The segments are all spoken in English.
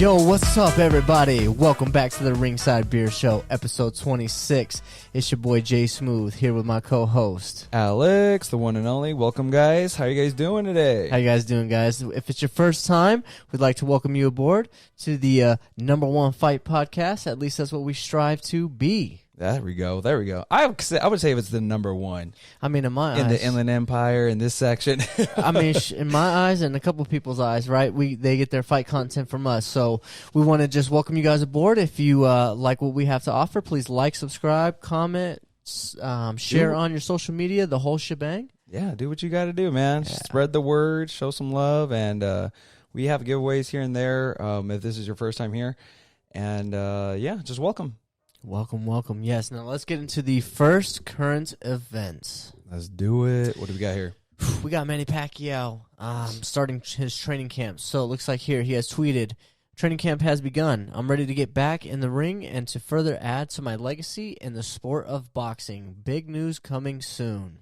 Yo, what's up, everybody? Welcome back to the Ringside Beer Show, episode 26. It's your boy Jay Smooth here with my co-host Alex, the one and only. Welcome, guys. How you guys doing today? How you guys doing, guys? If it's your first time, we'd like to welcome you aboard to the number one fight podcast. At least that's what we strive to be. There we go. I would say it's the number one. I mean, in my eyes, in the Inland Empire, in this section. I mean, in my eyes and a couple of people's eyes, right? They get their fight content from us, so we want to just welcome you guys aboard. If you like what we have to offer, please like, subscribe, comment, share on your social media, the whole shebang. Yeah, do what you got to do, man. Yeah. Spread the word, show some love, and we have giveaways here and there. If this is your first time here, and yeah, just welcome. Welcome. Yes, now let's get into the first current events. Let's do it. What do we got here? We got Manny Pacquiao starting his training camp. So it looks like here he has tweeted, "Training camp has begun. I'm ready to get back in the ring and to further add to my legacy in the sport of boxing. Big news coming soon."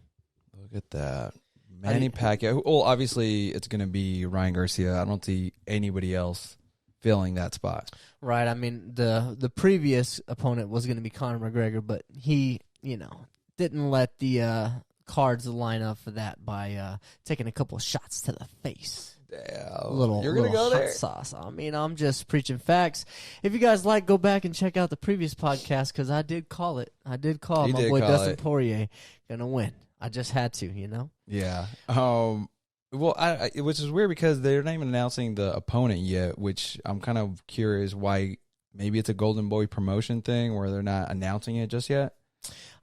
Look at that. Manny Pacquiao. Well, obviously it's going to be Ryan Garcia. I don't see anybody else filling that spot. Right. I mean, the previous opponent was going to be Conor McGregor, but he, didn't let the cards line up for that by taking a couple of shots to the face. Damn. You're going to go there? Sauce. I mean, I'm just preaching facts. If you guys like, go back and check out the previous podcast because I did call it. My boy Dustin Poirier going to win. I just had to, Yeah. Well, which is weird because they're not even announcing the opponent yet, which I'm kind of curious why. Maybe it's a Golden Boy promotion thing where they're not announcing it just yet.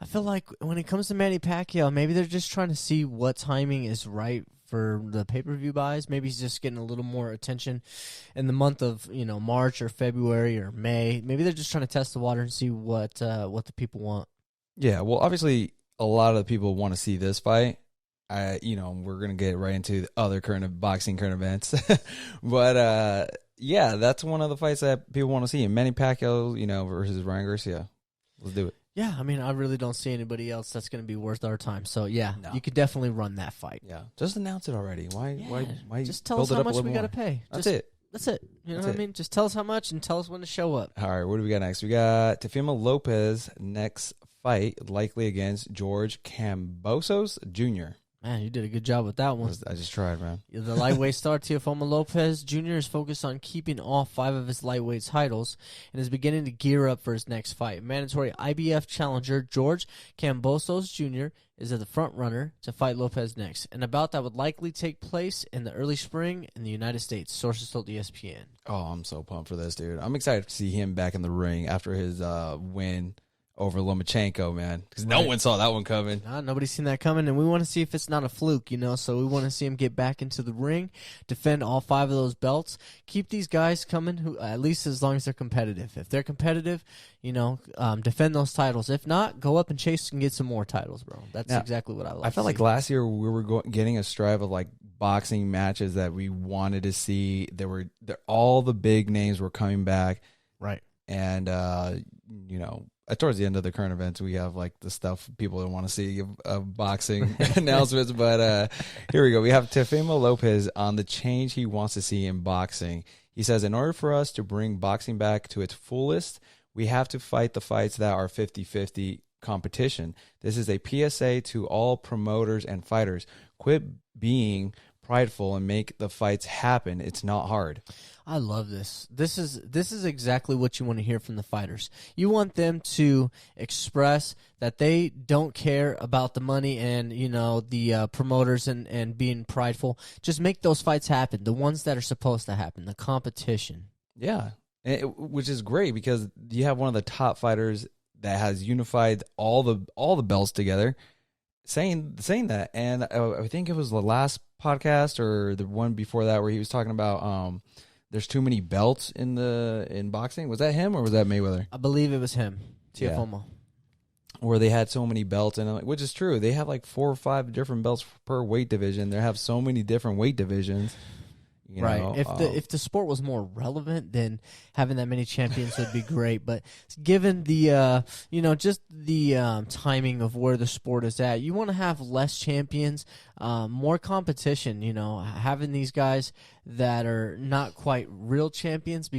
I feel like when it comes to Manny Pacquiao, maybe they're just trying to see what timing is right for the pay-per-view buys. Maybe he's just getting a little more attention in the month of, March or February or May. Maybe they're just trying to test the water and see what the people want. Yeah, well, obviously a lot of the people want to see this fight. We're going to get right into the other boxing current events. But, yeah, that's one of the fights that people want to see. Manny Pacquiao, versus Ryan Garcia. Let's do it. Yeah, I mean, I really don't see anybody else that's going to be worth our time. So, yeah, You could definitely run that fight. Yeah, just announce it already. Why just tell us how much we got to pay. That's it. You know what I mean? Just tell us how much and tell us when to show up. All right, what do we got next? We got Teofimo Lopez next fight, likely against George Kambosos Jr. Man, you did a good job with that one. I just tried, man. The lightweight star Teofimo Lopez Jr. is focused on keeping all 5 of his lightweight titles and is beginning to gear up for his next fight. Mandatory IBF challenger George Kambosos Jr. is the front runner to fight Lopez next, and a bout that would likely take place in the early spring in the United States, sources told ESPN. Oh, I'm so pumped for this, dude. I'm excited to see him back in the ring after his win over Lomachenko, man, because no one saw that one coming. Nobody's seen that coming, and we want to see if it's not a fluke, so we want to see him get back into the ring, defend all 5 of those belts, keep these guys coming, who at least as long as they're competitive. If they're competitive, defend those titles. If not, go up and chase and get some more titles, bro. That's exactly what I like. I felt like last year we were getting a strive of like boxing matches that we wanted to see. All the big names were coming back, right? And towards the end of the current events, we have like the stuff people don't want to see of boxing announcements. But here we go. We have Teofimo Lopez on the change he wants to see in boxing. He says, in order for us to bring boxing back to its fullest, we have to fight the fights that are 50-50 competition. This is a PSA to all promoters and fighters. Quit being prideful and make the fights happen. It's not hard. I love this. This is exactly what you want to hear from the fighters. You want them to express that they don't care about the money and the promoters and being prideful. Just make those fights happen. The ones that are supposed to happen. The competition. Yeah, which is great because you have one of the top fighters that has unified all the belts together, saying that. And I think it was the last podcast or the one before that where he was talking about there's too many belts in boxing. Was that him or was that Mayweather? I believe it was him, Teofimo. Yeah. Where they had so many belts, and which is true. They have like 4 or 5 different belts per weight division. They have so many different weight divisions. You right. know? If the sport was more relevant, then having that many champions would be great. But given the just the timing of where the sport is at, you want to have less champions, more competition. Having these guys that are not quite real champions,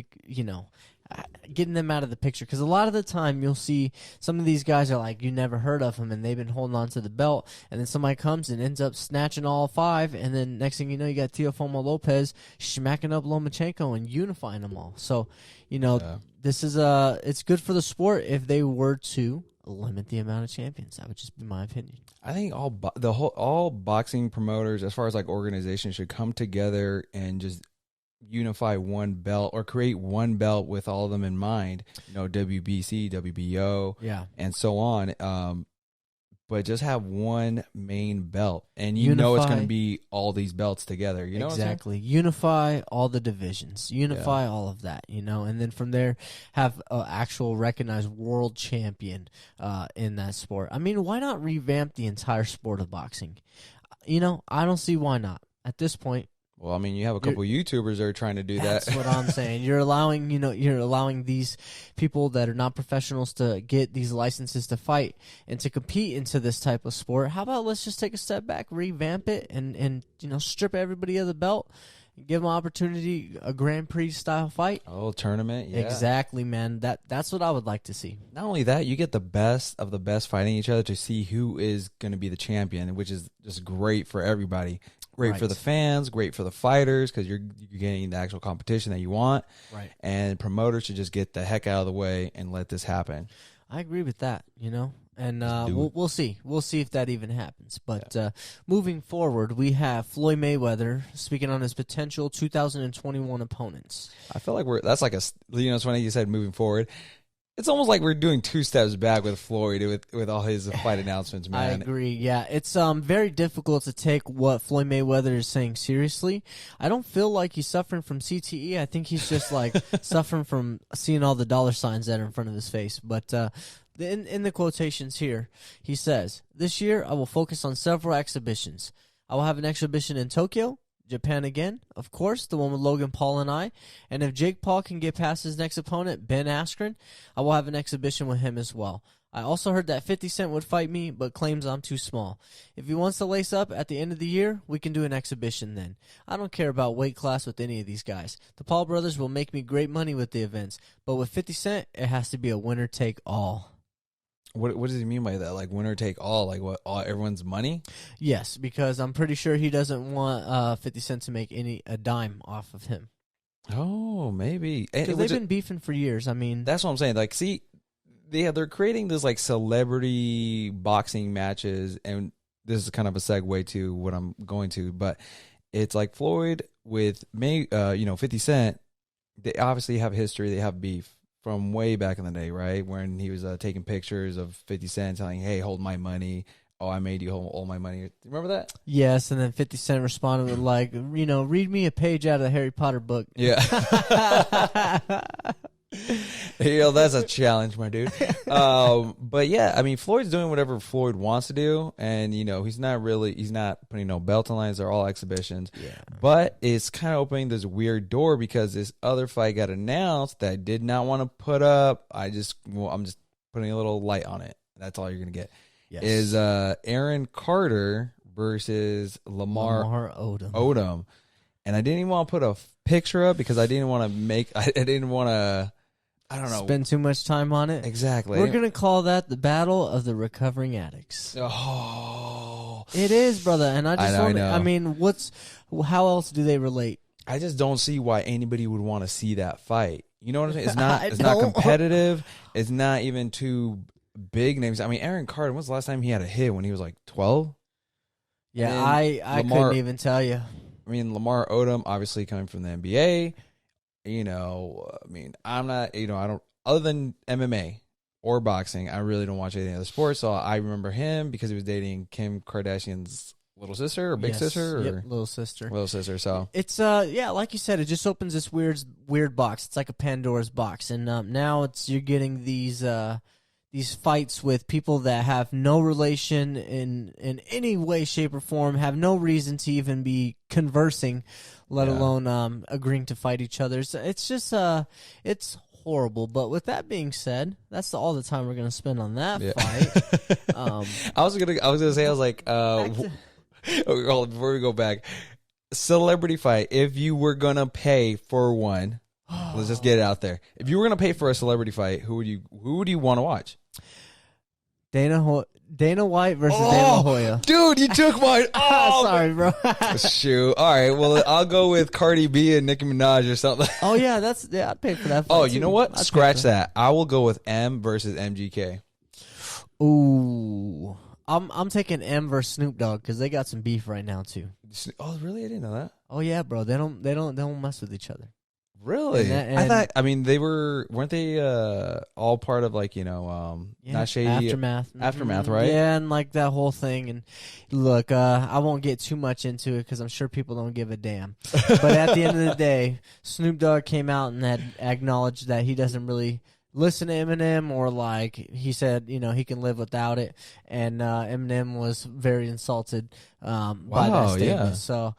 getting them out of the picture, because a lot of the time you'll see some of these guys are like, you never heard of them, and they've been holding on to the belt, and then somebody comes and ends up snatching all 5, and then next thing you know, you got Teofimo Lopez smacking up Lomachenko and unifying them all. So this is it's good for the sport if they were to limit the amount of champions. That would just be my opinion. I think all boxing promoters, as far as like organizations, should come together and just unify one belt or create one belt with all of them in mind, WBC, WBO, and so on. But just have one main belt, and it's going to be all these belts together. Exactly. Unify all the divisions. Unify all of that. And then from there, have an actual recognized world champion in that sport. I mean, why not revamp the entire sport of boxing? I don't see why not at this point. Well, I mean, you have a couple YouTubers that are trying to do that. That's what I'm saying. You're allowing these people that are not professionals to get these licenses to fight and to compete into this type of sport. How about let's just take a step back, revamp it, and strip everybody of the belt, give them opportunity, a Grand Prix style fight. Oh, tournament, yeah. Exactly, man. That's what I would like to see. Not only that, you get the best of the best fighting each other to see who is going to be the champion, which is just great for everybody. Great for the fans, great for the fighters, because you're getting the actual competition that you want. Right. And promoters should just get the heck out of the way and let this happen. I agree with that, And we'll see. We'll see if that even happens. But moving forward, we have Floyd Mayweather speaking on his potential 2021 opponents. I feel like that's like it's funny you said moving forward. It's almost like we're doing 2 steps back with Floyd with all his fight announcements, man. I agree. Yeah, it's very difficult to take what Floyd Mayweather is saying seriously. I don't feel like he's suffering from CTE. I think he's just like suffering from seeing all the dollar signs that are in front of his face. But in the quotations here, he says, "This year I will focus on several exhibitions. I will have an exhibition in Tokyo, Japan again, of course, the one with Logan Paul and I. And if Jake Paul can get past his next opponent, Ben Askren, I will have an exhibition with him as well. I also heard that 50 Cent would fight me, but claims I'm too small. If he wants to lace up at the end of the year, we can do an exhibition then. I don't care about weight class with any of these guys. The Paul brothers will make me great money with the events, but with 50 Cent, it has to be a winner take all." What does he mean by that? Like winner take all? Like what? Everyone's money? Yes, because I'm pretty sure he doesn't want 50 Cent to make a dime off of him. Oh, maybe. Because they've been beefing for years. I mean, that's what I'm saying. Like, see, they're creating this like celebrity boxing matches, and this is kind of a segue to what I'm going to. But it's like Floyd with 50 Cent. They obviously have history. They have beef from way back in the day, right? When he was taking pictures of 50 Cent telling, "Hey, hold my money. Oh, I made you hold all my money." Remember that? Yes, and then 50 Cent responded with like, read me a page out of the Harry Potter book. Yeah. That's a challenge, my dude. But yeah, I mean, Floyd's doing whatever Floyd wants to do, and he's not putting no belt on lines. They're all exhibitions. Yeah. But it's kind of opening this weird door because this other fight got announced that I did not want to put up. I'm just putting a little light on it. That's all you're gonna get. Yes. Is Aaron Carter versus Lamar Odom. And I didn't even want to put a picture up because I didn't want to I don't know. Spend too much time on it. Exactly. We're going to call that the battle of the recovering addicts. Oh. It is, brother. And I know. I mean, how else do they relate? I just don't see why anybody would want to see that fight. You know what I'm saying? It's not competitive. It's not even too big names. I mean, Aaron Carter, when's the last time he had a hit? When he was like 12? Yeah, I couldn't even tell you. I mean, Lamar Odom, obviously coming from the NBA. I mean, I'm not, I don't, other than MMA or boxing, I really don't watch any other sports. So I remember him because he was dating Kim Kardashian's little sister or big sister? Or? Yep, little sister. Little sister, so. It's, like you said, it just opens this weird box. It's like a Pandora's box. And now you're getting these fights with people that have no relation in any way, shape, or form, have no reason to even be conversing, let alone agreeing to fight each other. It's just it's horrible. But with that being said, that's all the time we're gonna spend on that fight. I was gonna say, I was like, hold on, before we go back, celebrity fight. If you were gonna pay for one, let's just get it out there. If you were gonna pay for a celebrity fight, who would you want to watch? Dana White versus Dana La Hoya. Dude, you took mine. Oh, sorry, bro. Shoot. All right. Well, I'll go with Cardi B and Nicki Minaj or something. Oh yeah, I'd pay for that fight. Oh, you too. know what? Scratch that. I will go with M versus MGK. Ooh, I'm taking M versus Snoop Dogg because they got some beef right now too. Oh, really? I didn't know that. Oh yeah, bro. They don't mess with each other. Really? I mean, they weren't they all part of like, not shady aftermath, right? Yeah, and like that whole thing. And look, I won't get too much into it because I'm sure people don't give a damn. But at the end of the day, Snoop Dogg came out and had acknowledged that he doesn't really listen to Eminem, or like he said, he can live without it. And Eminem was very insulted by that statement. Yeah. So,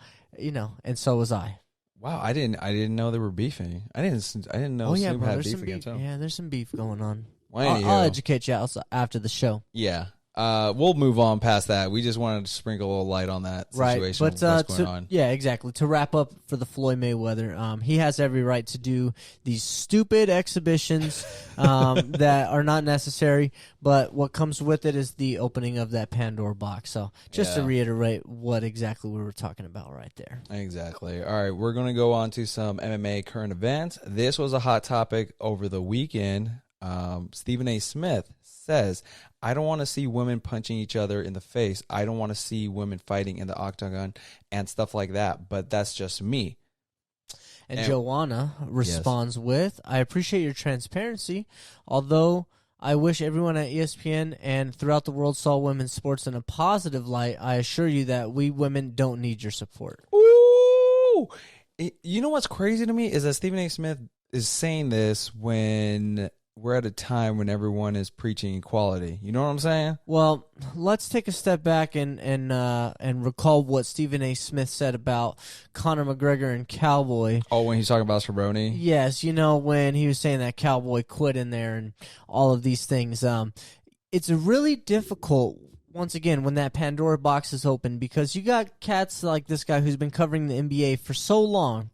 and so was I. Wow, I didn't know they were beefing. I didn't know Snoop had beef against him. Yeah, there's some beef going on. Well, I'll educate you after the show. Yeah. We'll move on past that. We just wanted to sprinkle a little light on that situation. Right, but what's going on. Yeah, exactly. To wrap up for the Floyd Mayweather, he has every right to do these stupid exhibitions that are not necessary. But what comes with it is the opening of that Pandora box. So just to reiterate what exactly we were talking about right there. Exactly. All right, we're going to go on to some MMA current events. This was a hot topic over the weekend. Stephen A. Smith says, I don't want to see women punching each other in the face. I don't want to see women fighting in the octagon and stuff like that. But that's just me. And Joanna responds with, I appreciate your transparency, although I wish everyone at ESPN and throughout the world saw women's sports in a positive light. I assure you that we women don't need your support. Ooh! You know what's crazy to me is that Stephen A. Smith is saying this when we're at a time when everyone is preaching equality. You know what I'm saying? Well, let's take a step back and recall what Stephen A. Smith said about Conor McGregor and Cowboy. Oh, when he's talking about Cerrone? Yes, when he was saying that Cowboy quit in there and all of these things. It's really difficult, once again, when that Pandora box is open, because you got cats like this guy who's been covering the NBA for so long,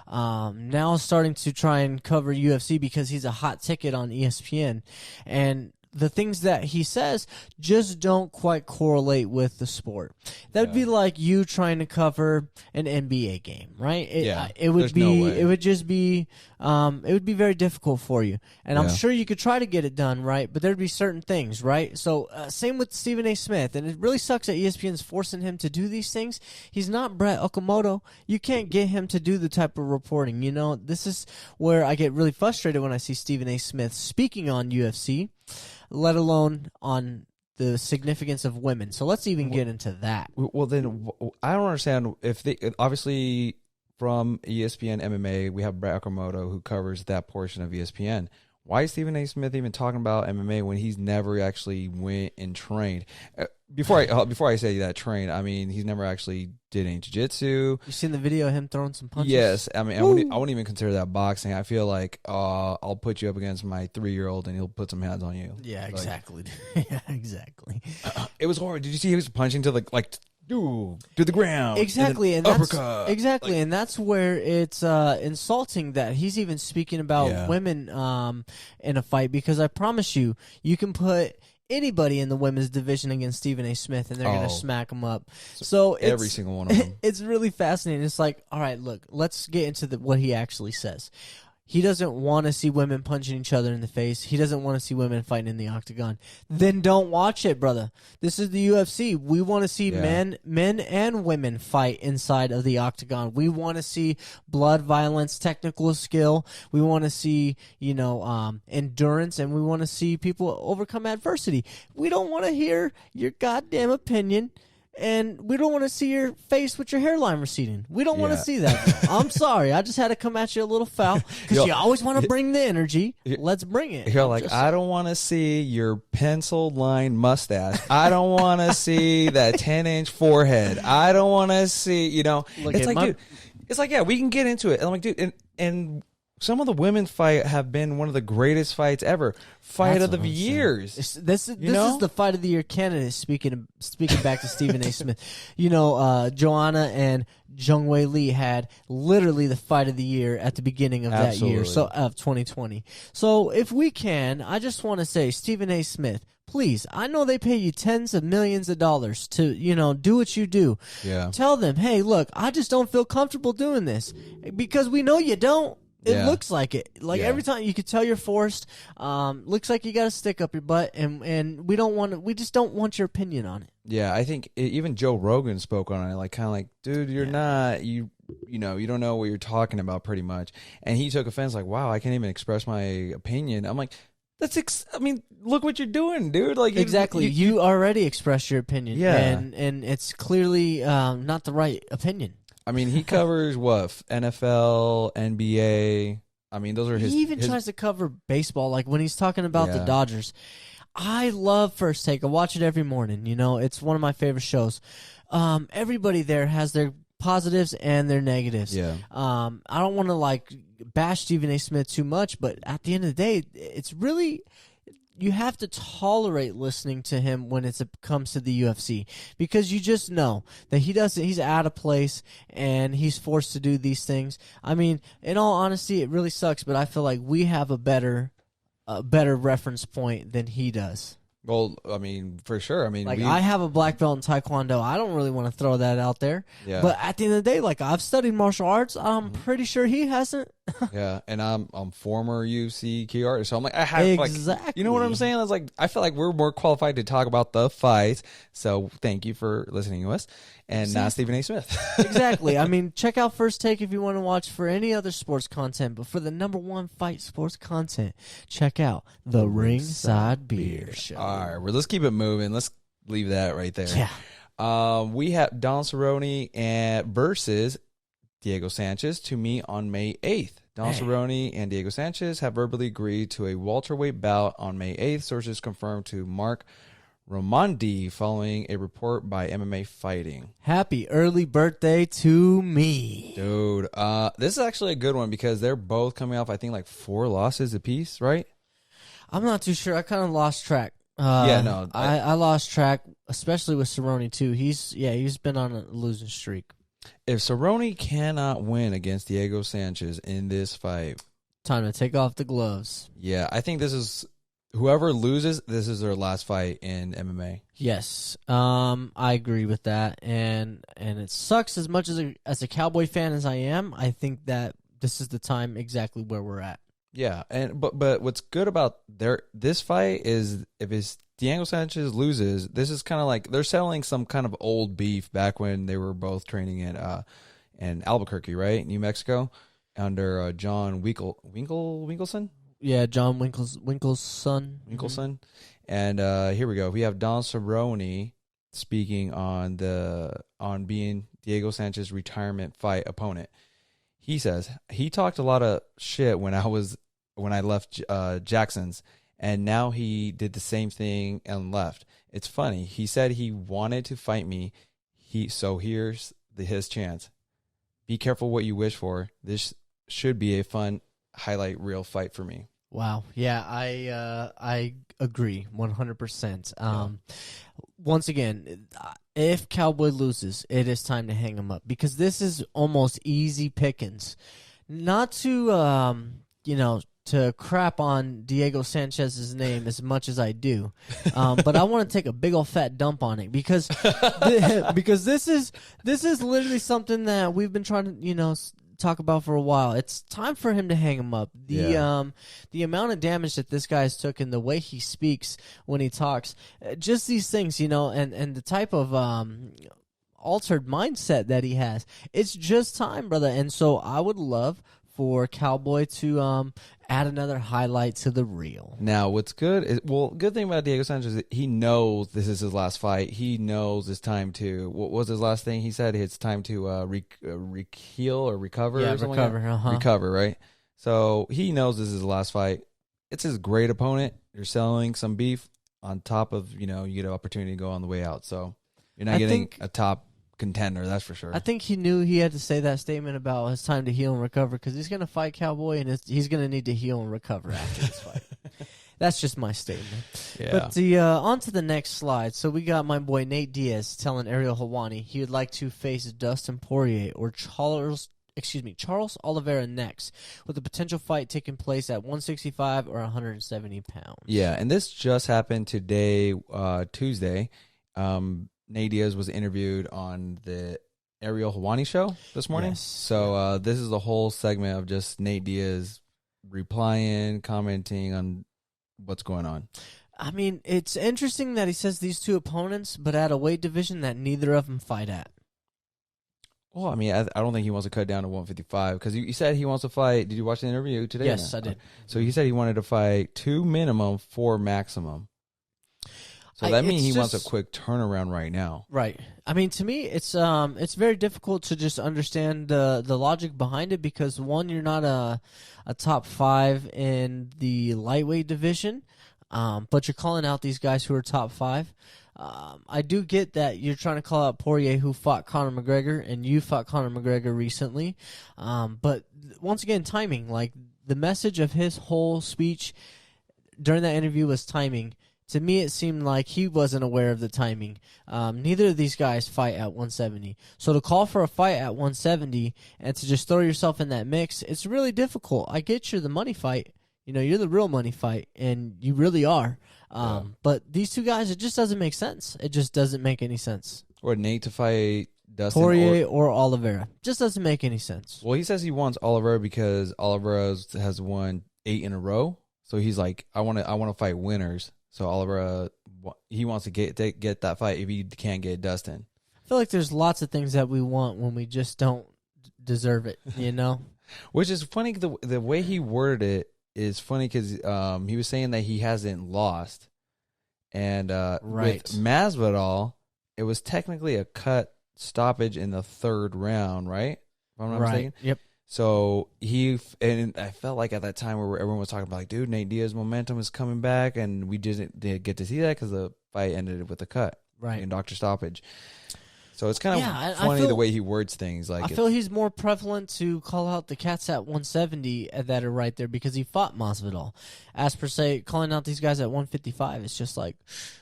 now starting to try and cover UFC because he's a hot ticket on ESPN. And the things that he says just don't quite correlate with the sport. That would be like you trying to cover an NBA game, right? It would be very difficult for you. And I'm sure you could try to get it done, right? But there'd be certain things, right? So same with Stephen A. Smith. And it really sucks that ESPN's forcing him to do these things. He's not Brett Okamoto. You can't get him to do the type of reporting. This is where I get really frustrated when I see Stephen A. Smith speaking on UFC, let alone on the significance of women. So let's even get into that. Well, then I don't understand if they obviously from ESPN MMA we have Brett Okamoto who covers that portion of ESPN. Why is Stephen A. Smith even talking about MMA when he's never actually went and trained? Before I say that trained, I mean he's never actually did any jiu-jitsu. You seen the video of him throwing some punches? Yes, I mean I wouldn't even consider that boxing. I feel like I'll put you up against my 3-year-old and he'll put some hands on you. Yeah, exactly. Yeah, exactly. It was horrible. Did you see he was punching to to the ground? Exactly, and uppercut. Exactly, and that's where it's insulting that he's even speaking about women in a fight, because I promise you can put anybody in the women's division against Stephen A. Smith and they're going to smack him up. So every single one of them. It's really fascinating. It's like, all right, look, let's get into what he actually says. He doesn't want to see women punching each other in the face. He doesn't want to see women fighting in the octagon. Then don't watch it, brother. This is the UFC. We want to see men and women fight inside of the octagon. We want to see blood, violence, technical skill. We want to see, endurance, and we want to see people overcome adversity. We don't want to hear your goddamn opinion. And we don't want to see your face with your hairline receding. We don't want to see that. I'm sorry. I just had to come at you a little foul because you always want to bring the energy. Let's bring it. You're like, I don't want to see your pencil line mustache. I don't want to see that 10-inch forehead. I don't want to see, Look, it's like, dude, It's like, yeah, we can get into it. And I'm like, dude, and some of the women's fight have been one of the greatest fights ever. Fight of the years. This is the fight of the year candidate. Speaking back to Stephen A. Smith, Joanna and Jung Wei Lee had literally the fight of the year at the beginning of that year, so of 2020. So if we can, I just want to say, Stephen A. Smith, please, I know they pay you tens of millions of dollars to, do what you do. Yeah. Tell them, hey, look, I just don't feel comfortable doing this, because we know you don't. It looks like it. Every time you could tell you're forced. Looks like you got a stick up your butt, and we just don't want your opinion on it. Yeah, I think even Joe Rogan spoke on it, kind of like, dude, you're not, you don't know what you're talking about, pretty much. And he took offense, like, wow, I can't even express my opinion. I'm like, look what you're doing, dude. Like, exactly, you already expressed your opinion, and it's clearly not the right opinion. I mean, he covers what? NFL, NBA. I mean, those are his. He even tries to cover baseball, like when he's talking about the Dodgers. I love First Take. I watch it every morning. It's one of my favorite shows. Everybody there has their positives and their negatives. Yeah. I don't want to bash Stephen A. Smith too much, but at the end of the day, it's really. You have to tolerate listening to him when it comes to the UFC, because you just know that he's out of place and he's forced to do these things. I mean, in all honesty, it really sucks, but I feel like we have a better reference point than he does. Well, I mean, for sure. I mean, I have a black belt in Taekwondo. I don't really want to throw that out there. Yeah. But at the end of the day, I've studied martial arts. I'm pretty sure he hasn't. Yeah, and I'm former UFC key artist, so I'm like, I have exactly. You know what I'm saying? I feel like we're more qualified to talk about the fights. So thank you for listening to us, and not Stephen A. Smith. Exactly. I mean, check out First Take if you want to watch for any other sports content, but for the #1 fight sports content, check out the Ringside Beer Show. All right, well, let's keep it moving. Let's leave that right there. Yeah. We have Don Cerrone versus Diego Sanchez to meet on May 8th. Don Cerrone and Diego Sanchez have verbally agreed to a welterweight bout on May 8th. Sources confirmed to Mark Raimondi following a report by MMA Fighting. Happy early birthday to me. Dude, this is actually a good one because they're both coming off, I think, 4 losses apiece, right? I'm not too sure. I kind of lost track. I lost track, especially with Cerrone too. He's been on a losing streak. If Cerrone cannot win against Diego Sanchez in this fight, time to take off the gloves. Yeah, I think this is whoever loses, this is their last fight in MMA. Yes, I agree with that, and it sucks as much as a Cowboy fan as I am. I think that this is the time exactly where we're at. Yeah, but what's good about this fight is if Diego Sanchez loses, this is kind of like they're settling some kind of old beef back when they were both training in Albuquerque, right, New Mexico, under John Winkleson. Yeah, John Winkle's son. Winkleson, and here we go. We have Don Cerrone speaking on being Diego Sanchez's retirement fight opponent. He says he talked a lot of shit when I left Jackson's, and now he did the same thing and left. It's funny. He said he wanted to fight me. So here's his chance. Be careful what you wish for. This should be a fun highlight reel fight for me. Wow. Yeah, I agree 100%. Once again, if Cowboy loses, it is time to hang him up because this is almost easy pickings. Not to to crap on Diego Sanchez's name as much as I do, but I want to take a big old fat dump on it because because this is literally something that we've been trying to talk about for a while. It's time for him to hang him up. The amount of damage that this guy's took and the way he speaks when he talks, just these things, and the type of altered mindset that he has. It's just time, brother. And so I would love for Cowboy to add another highlight to the reel. Now, what's good is, good thing about Diego Sanchez is he knows this is his last fight. He knows it's time to, what was his last thing? He said it's time to heal or recover. Yeah, or something recover. Like that. Uh-huh. Recover, right? So he knows this is his last fight. It's his great opponent. You're selling some beef on top of, you get an opportunity to go on the way out. So you're not getting a top contender, that's for sure. I think he knew he had to say that statement about his time to heal and recover because he's going to fight Cowboy and he's going to need to heal and recover after this fight. That's just my statement. Yeah. But on to the next slide. So we got my boy Nate Diaz telling Ariel Helwani he would like to face Dustin Poirier or Charles Oliveira next, with a potential fight taking place at 165 or 170 pounds. Yeah, and this just happened today, Tuesday. Nate Diaz was interviewed on the Ariel Helwani show this morning. Yes. So this is the whole segment of just Nate Diaz replying, commenting on what's going on. I mean, it's interesting that he says these two opponents, but at a weight division that neither of them fight at. Well, I mean, I don't think he wants to cut down to 155 because he said he wants to fight. Did you watch the interview today? Yes, I did. So he said he wanted to fight 2 minimum, 4 maximum. So that means he wants a quick turnaround right now. Right. I mean, to me, it's very difficult to just understand the logic behind it because, one, you're not a top 5 in the lightweight division, but you're calling out these guys who are top 5. I do get that you're trying to call out Poirier, who fought Conor McGregor, and you fought Conor McGregor recently. But once again, timing. Like, the message of his whole speech during that interview was timing. To me, it seemed like he wasn't aware of the timing. Neither of these guys fight at 170. So to call for a fight at 170 and to just throw yourself in that mix, it's really difficult. I get you're the money fight. You know, you're the real money fight, and you really are. But these two guys, it just doesn't make sense. It just doesn't make any sense. Or Nate to fight Dustin Poirier or Oliveira. Just doesn't make any sense. Well, he says he wants Oliveira because Oliveira has won 8 in a row. So he's like, I want to fight winners. So Oliveira, he wants to get that fight if he can't get Dustin. I feel like there's lots of things that we want when we just don't deserve it, you know? Which is funny. The way he worded it is funny because he was saying that he hasn't lost. And right. With Masvidal, it was technically a cut stoppage in the 3rd round, right? If I'm not mistaken. Yep. So and I felt like at that time where everyone was talking about, like, dude, Nate Diaz's momentum is coming back, and we didn't get to see that because the fight ended with a cut, right, and doctor stoppage. So it's kind of funny the way he words things. Like, I feel he's more prevalent to call out the cats at 170 that are right there because he fought Masvidal. As per se, calling out these guys at 155 is just like,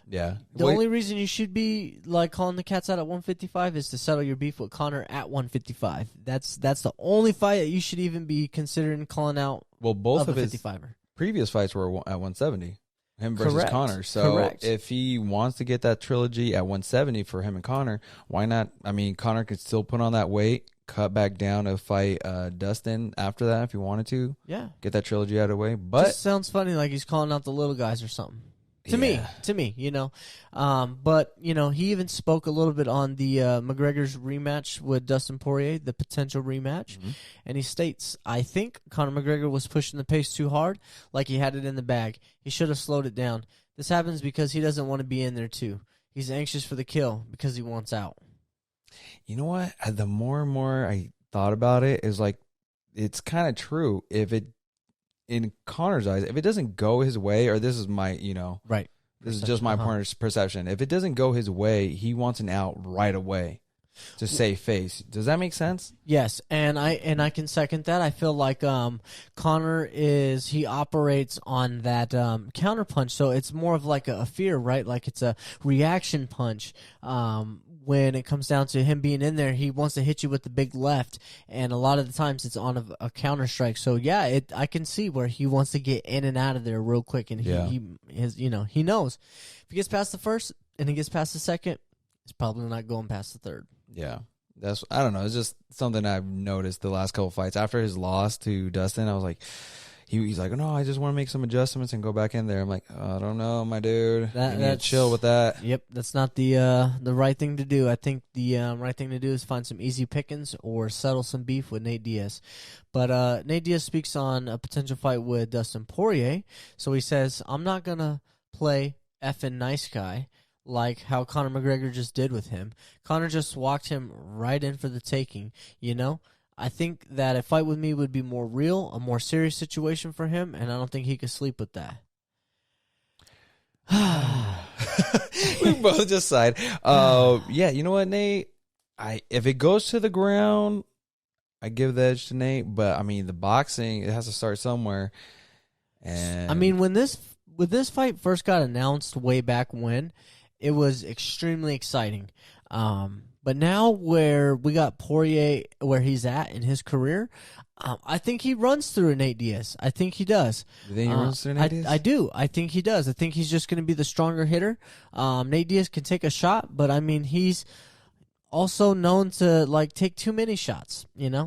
yeah. The only reason you should be like calling the cats out at 155 is to settle your beef with Conor at 155. That's the only fight that you should even be considering calling out. Well, both of his 55er. Previous fights were at 170. Him versus Correct. Conor. So Correct. If he wants to get that trilogy at 170 for him and Conor, why not? I mean, Conor could still put on that weight, cut back down to fight Dustin after that if he wanted to. Yeah. Get that trilogy out of the way. But just sounds funny like he's calling out the little guys or something. To me, you know. But, you know, he even spoke a little bit on the McGregor's rematch with Dustin Poirier, the potential rematch. Mm-hmm. And he states, I think Conor McGregor was pushing the pace too hard, like he had it in the bag. He should have slowed it down. This happens because he doesn't want to be in there, too. He's anxious for the kill because he wants out. You know what? The more and more I thought about it, is like, it's kind of true. In Conor's eyes, if it doesn't go his way, or this is my, you know, right, this is just my perception. If it doesn't go his way, he wants an out right away to save face. Does that make sense? Yes, and I can second that. I feel like Conor he operates on that counter punch, so it's more of like a fear, right? Like it's a reaction punch. When it comes down to him being in there, he wants to hit you with the big left, and a lot of the times it's on a counter strike. So yeah, I can see where he wants to get in and out of there real quick, and he knows if he gets past the first and he gets past the second, he's probably not going past the third. Yeah, I don't know. It's just something I've noticed the last couple fights after his loss to Dustin. I was like, he's like, no, I just want to make some adjustments and go back in there. I'm like, I don't know, my dude. You need to chill with that. Yep, that's not the right thing to do. I think the right thing to do is find some easy pickings or settle some beef with Nate Diaz. But Nate Diaz speaks on a potential fight with Dustin Poirier. So he says, I'm not going to play effing nice guy like how Conor McGregor just did with him. Conor just walked him right in for the taking, you know? I think that a fight with me would be more real, a more serious situation for him, and I don't think he could sleep with that. We both just sighed. Yeah, you know what, Nate? If it goes to the ground, I give the edge to Nate. But I mean, the boxing, it has to start somewhere. And I mean, when this fight first got announced way back when, it was extremely exciting. But now where we got Poirier, where he's at in his career, I think he runs through Nate Diaz. I think he does. You think he runs through Nate Diaz? I do. I think he does. I think he's just going to be the stronger hitter. Nate Diaz can take a shot, but I mean, he's also known to like take too many shots,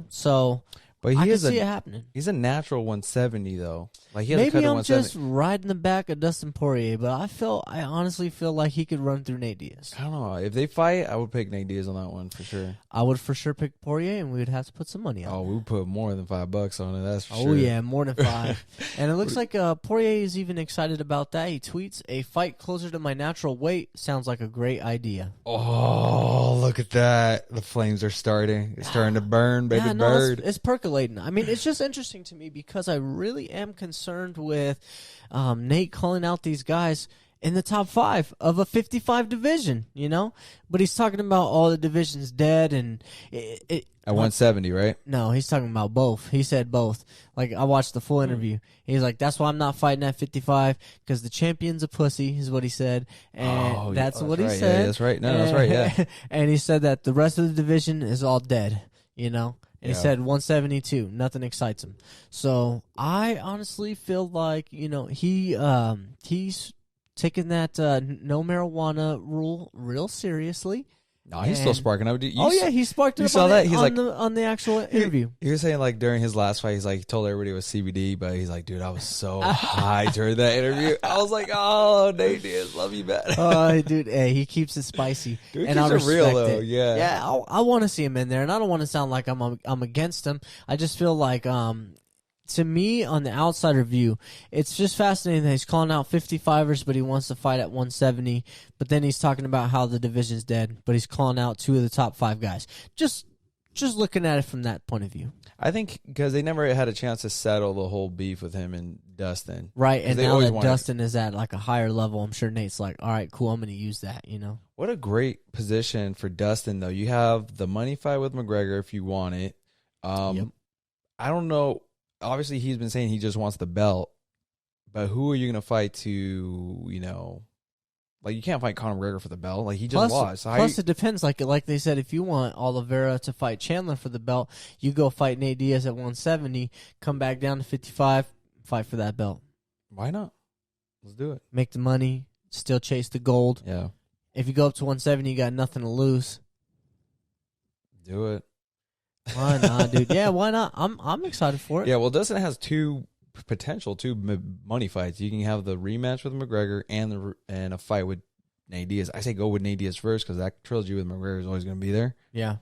So but I can see it happening. He's a natural 170 though. Like he has Maybe a I'm just riding the back of Dustin Poirier, but I honestly feel like he could run through Nate Diaz. I don't know. If they fight, I would pick Nate Diaz on that one for sure. I would for sure pick Poirier, and we would have to put some money on it. Oh, we would put more than $5 on it. That's for sure. Oh yeah, more than 5. And it looks like Poirier is even excited about that. He tweets, "A fight closer to my natural weight sounds like a great idea." Oh, look at that! The flames are starting. It's starting to burn, baby bird. It's percolating. I mean, it's just interesting to me because I really am concerned with Nate calling out these guys in the top 5 of a 55 division, But he's talking about all the divisions dead and at 170, right? No, he's talking about both. He said both. Like, I watched the full interview. He's like, that's why I'm not fighting at 55 because the champion's a pussy, is what he said. And that's what he said. Yeah, that's right. No, that's right. Yeah. And he said that the rest of the division is all dead, And he said 172, nothing excites him. So I honestly feel like, he's taking that no marijuana rule real seriously. No, he's still sparking up. He sparked it up saw that? He's on the actual interview. You're saying like during his last fight, he's like he told everybody it was CBD, but he's like, dude, I was so high during that interview. I was like, oh, Nate Diaz, love you, man. Oh, dude, hey, he keeps it spicy, dude, and I respect real though. it. Yeah, yeah, I want to see him in there, and I don't want to sound like I'm against him. I just feel like to me, on the outsider view, it's just fascinating that he's calling out 55ers, but he wants to fight at 170. But then he's talking about how the division's dead, but he's calling out 2 of the top 5 guys. Just looking at it from that point of view. I think because they never had a chance to settle the whole beef with him and Dustin. Right, and now that Dustin is at like a higher level, I'm sure Nate's like, all right, cool, I'm going to use that, What a great position for Dustin, though. You have the money fight with McGregor if you want it. Yep. I don't know. Obviously, he's been saying he just wants the belt, but who are you going to fight to, like you can't fight Conor McGregor for the belt. Like he just lost. So plus it depends. Like they said, if you want Oliveira to fight Chandler for the belt, you go fight Nate Diaz at 170, come back down to 55, fight for that belt. Why not? Let's do it. Make the money, still chase the gold. Yeah. If you go up to 170, you got nothing to lose. Do it. Why not, dude? Yeah, why not? I'm excited for it. Yeah, well, Dustin has two money fights. You can have the rematch with McGregor and a fight with Nate Diaz. I say go with Nate Diaz first because that trilogy with McGregor is always going to be there. Yeah.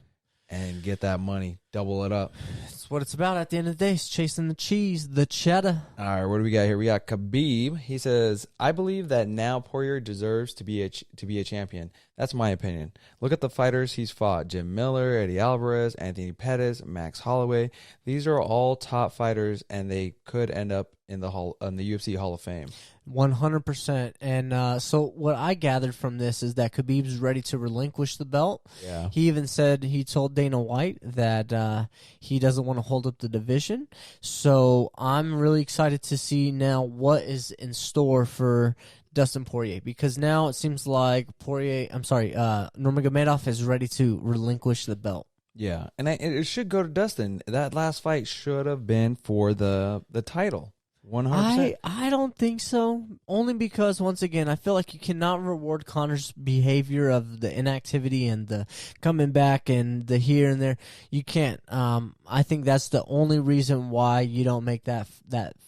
And get that money. Double it up. That's what it's about at the end of the day. It's chasing the cheese, the cheddar. All right, what do we got here? We got Khabib. He says, I believe that now Poirier deserves to be a champion. That's my opinion. Look at the fighters he's fought. Jim Miller, Eddie Alvarez, Anthony Pettis, Max Holloway. These are all top fighters, and they could end up in the UFC Hall of Fame. 100%. And so what I gathered from this is that Khabib's ready to relinquish the belt. Yeah. He even said he told Dana White that he doesn't want to hold up the division. So I'm really excited to see now what is in store for Dustin Poirier, because now it seems like Nurmagomedov is ready to relinquish the belt. Yeah, and it should go to Dustin. That last fight should have been for the title. 100%. I don't think so. Only because, once again, I feel like you cannot reward Conor's behavior of the inactivity and the coming back and the here and there. You can't. I think that's the only reason why you don't make that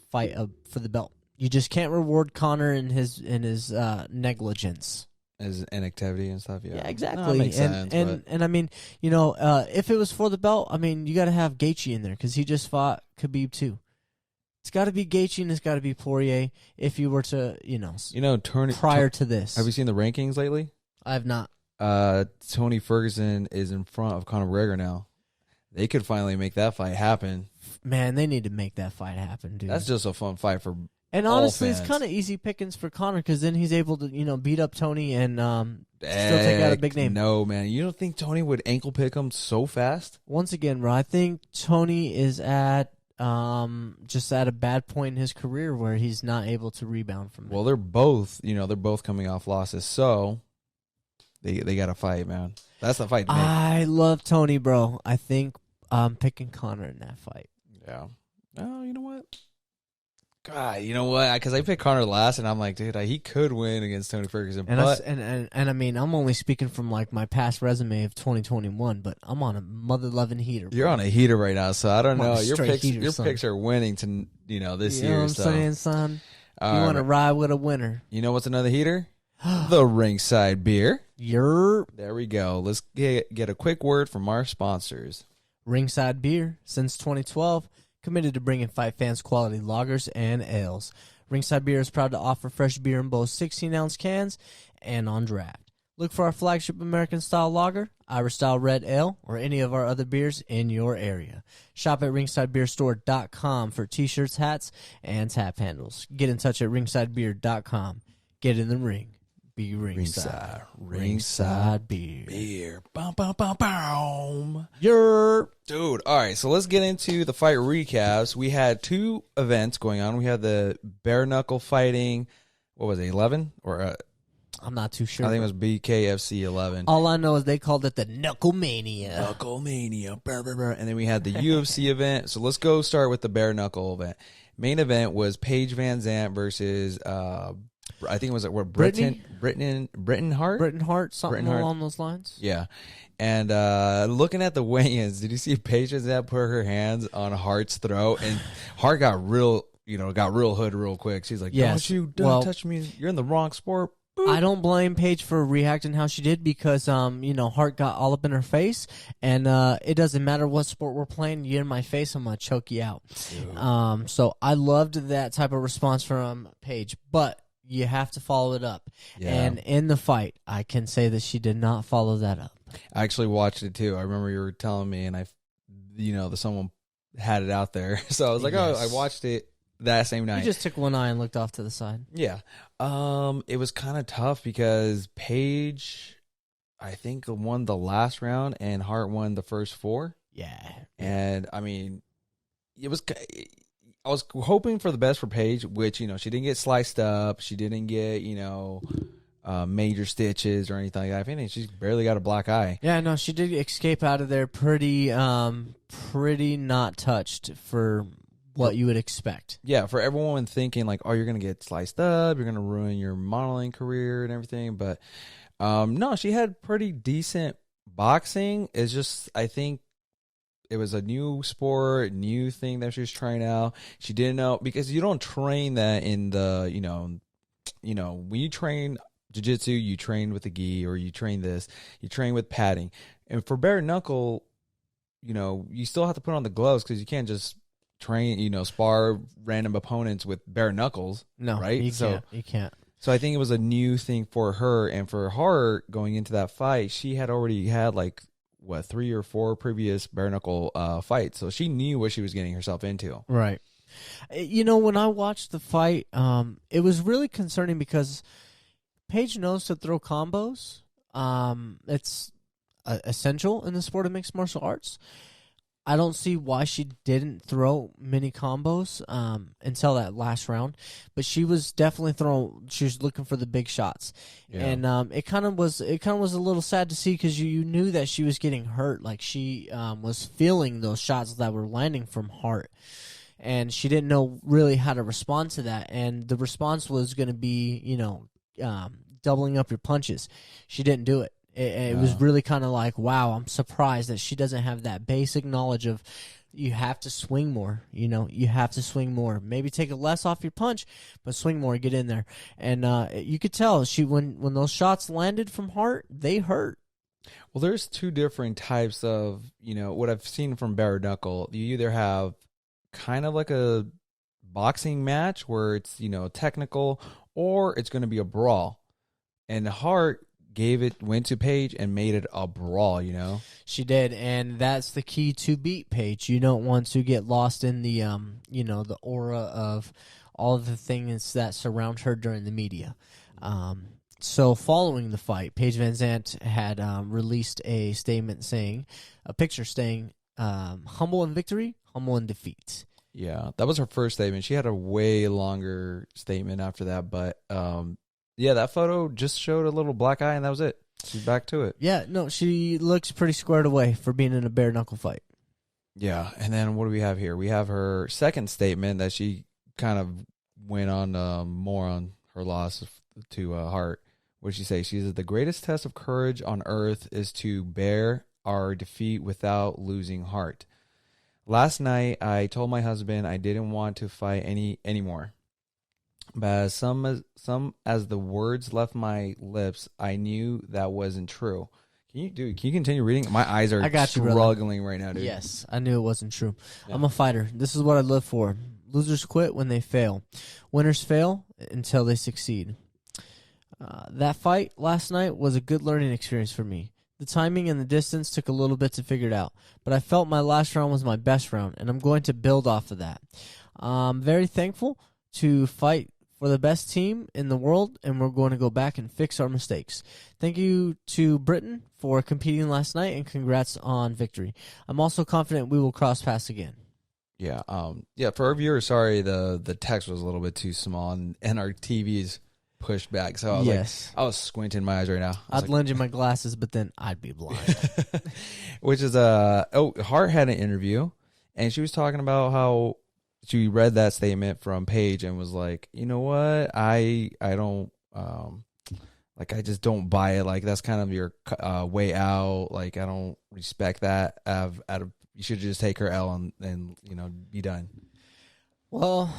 fight for the belt. You just can't reward Conor in his negligence. His inactivity and stuff, yeah. Yeah, exactly. No, that makes sense, and I mean, if it was for the belt, I mean, you got to have Gaethje in there because he just fought Khabib too. It's got to be Gaethje and it's got to be Poirier if you were to, prior to this. Have you seen the rankings lately? I have not. Tony Ferguson is in front of Conor McGregor now. They could finally make that fight happen. Man, they need to make that fight happen, dude. That's just a fun fight for And honestly, it's kind of easy pickings for Conor because then he's able to, beat up Tony and still take out a big name. No, man. You don't think Tony would ankle pick him so fast? Once again, bro, I think Tony is at just at a bad point in his career where he's not able to rebound from it. Well, they're both coming off losses, so they got to fight, man. That's the fight to make. I love Tony, bro. I think I'm picking Conor in that fight. Yeah. Oh, you know what? God, you know what? Because I picked Conor last, and I'm like, dude, he could win against Tony Ferguson. And I mean, I'm only speaking from like my past resume of 2021, but I'm on a mother-loving heater. Bro. You're on a heater right now, so I don't know. Your picks are winning to this year. You know what I'm saying, son? You want to ride with a winner. You know what's another heater? The Ringside beer. There we go. Let's get a quick word from our sponsors. Ringside beer since 2012. Committed to bringing fight fans quality lagers and ales. Ringside Beer is proud to offer fresh beer in both 16-ounce cans and on draft. Look for our flagship American-style lager, Irish-style red ale, or any of our other beers in your area. Shop at ringsidebeerstore.com for T-shirts, hats, and tap handles. Get in touch at ringsidebeer.com. Get in the ring. Be ringside. Ringside beer. Boom, boom, boom, boom. Dude, all right, so let's get into the fight recaps. We had 2 events going on. We had the bare knuckle fighting. What was it, 11? Or I'm not too sure. I think it was BKFC 11. All I know is they called it the Knucklemania. And then we had the UFC event. So let's go start with the bare knuckle event. Main event was Paige VanZant versus I think it was Britton Hart? Britton Hart, something along those lines. Yeah. And looking at the weigh-ins, did you see Paige VanZant put her hands on Hart's throat? And Hart got real hood real quick. She's like, don't touch me. You're in the wrong sport. Boop. I don't blame Paige for reacting how she did because, Hart got all up in her face. And it doesn't matter what sport we're playing. You're in my face, I'm going to choke you out. So I loved that type of response from Paige. But you have to follow it up. Yeah. And in the fight, I can say that she did not follow that up. I actually watched it too. I remember you were telling me, and someone had it out there. So I was like, yes. I watched it that same night. You just took one eye and looked off to the side. Yeah. It was kind of tough because Paige, I think, won the last round, and Hart won the first 4. Yeah. And, I mean, I was hoping for the best for Paige, which, she didn't get sliced up. She didn't get, major stitches or anything like that. I think she's barely got a black eye. Yeah, no, she did escape out of there pretty not touched for what you would expect. Yeah, for everyone thinking like, oh, you're going to get sliced up, you're going to ruin your modeling career and everything. But no, she had pretty decent boxing. It's just, I think, it was a new sport, new thing that she was trying out. She didn't know, because you don't train that in the, when you train jiu-jitsu, you train with the gi, or you train you train with padding. And for bare knuckle, you still have to put on the gloves because you can't just train, spar random opponents with bare knuckles. No, right? You can't. So I think it was a new thing for her. And for Hart, going into that fight, she had already had 3 or 4 previous bare knuckle fights, so she knew what she was getting herself into. Right. When I watched the fight, it was really concerning because Paige knows to throw combos. It's essential in the sport of mixed martial arts. I don't see why she didn't throw many combos until that last round, but she was definitely she was looking for the big shots. Yeah. And it kind of was a little sad to see because you knew that she was getting hurt, like she was feeling those shots that were landing from Hart, and she didn't know really how to respond to that. And the response was going to be doubling up your punches. She didn't do it. It was really kind of like, wow, I'm surprised that she doesn't have that basic knowledge of you have to swing more. You have to swing more. Maybe take a less off your punch, but swing more, get in there. And you could tell when those shots landed from Hart, they hurt. Well, there's 2 different types of, what I've seen from bare knuckle. You either have kind of like a boxing match where it's, technical, or it's going to be a brawl. And Hart went to Paige and made it a brawl, She did, and that's the key to beat Paige. You don't want to get lost in the, the aura of all of the things that surround her during the media. So following the fight, Paige VanZant had released a statement saying, a picture saying, humble in victory, humble in defeat. Yeah, that was her first statement. She had a way longer statement after that, but yeah, that photo just showed a little black eye, and that was it. She's back to it. Yeah, no, she looks pretty squared away for being in a bare knuckle fight. Yeah, and then what do we have here? We have her second statement that she kind of went on more on her loss to Hart. What did she say? She said, the greatest test of courage on earth is to bear our defeat without losing heart. Last night, I told my husband I didn't want to fight anymore. But as the words left my lips, I knew that wasn't true. Can you continue reading? My eyes are struggling right now, dude. Yes, I knew it wasn't true. Yeah. I'm a fighter. This is what I live for. Losers quit when they fail. Winners fail until they succeed. That fight last night was a good learning experience for me. The timing and the distance took a little bit to figure it out, but I felt my last round was my best round, and I'm going to build off of that. I'm very thankful to fight for the best team in the world, and we're going to go back and fix our mistakes. Thank you to Britain for competing last night, and congrats on victory. I'm also confident we will cross paths again. Yeah, for our viewers, sorry, the text was a little bit too small, and our TV's pushed back, so I was squinting my eyes right now. I'd lend you my glasses, but then I'd be blind. Which is Hart had an interview, and she was talking about how she read that statement from Paige and was like, you know what, I don't I just don't buy it. Like, that's kind of your way out. Like, I don't respect that. You should just take her L and be done. Well,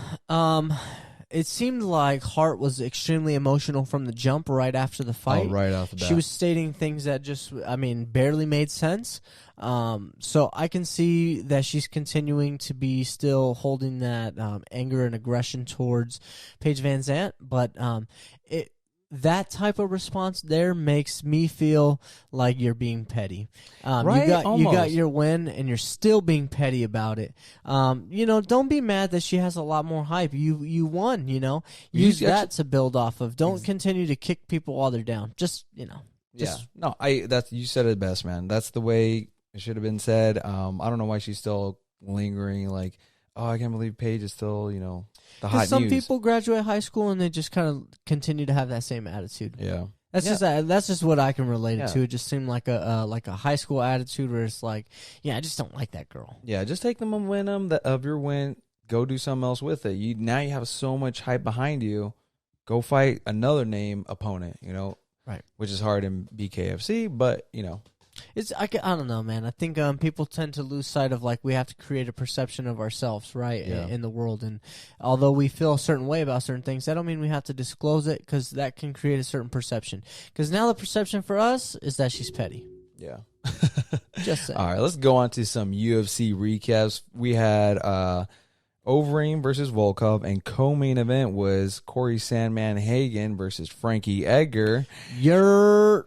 it seemed like Hart was extremely emotional from the jump right after the fight. Oh, right off the bat. She was stating things that just, barely made sense. So I can see that she's continuing to be still holding that anger and aggression towards Paige VanZant, but that type of response there makes me feel like you're being petty. Right? You got your win, and you're still being petty about it. Don't be mad that she has a lot more hype. You won. Use that to build off of. Don't continue to kick people while they're down. You said it best, man. That's the way it should have been said. I don't know why she's still lingering. Like, oh, I can't believe Paige is still, the hot news. Some people graduate high school and they just kind of continue to have that same attitude. Yeah, that's just what I can relate it to. It just seemed like a high school attitude where it's like, I just don't like that girl. Yeah, just take the momentum of your win. Go do something else with it. Now you have so much hype behind you. Go fight another name opponent. Right, which is hard in BKFC, but I don't know, man. I think people tend to lose sight of, we have to create a perception of ourselves, right, in the world. And although we feel a certain way about certain things, that don't mean we have to disclose it, because that can create a certain perception. Because now the perception for us is that she's petty. Yeah. Just saying. All right, let's go on to some UFC recaps. We had Overeem versus Volkov, and co-main event was Corey Sandman Hagen versus Frankie Edgar.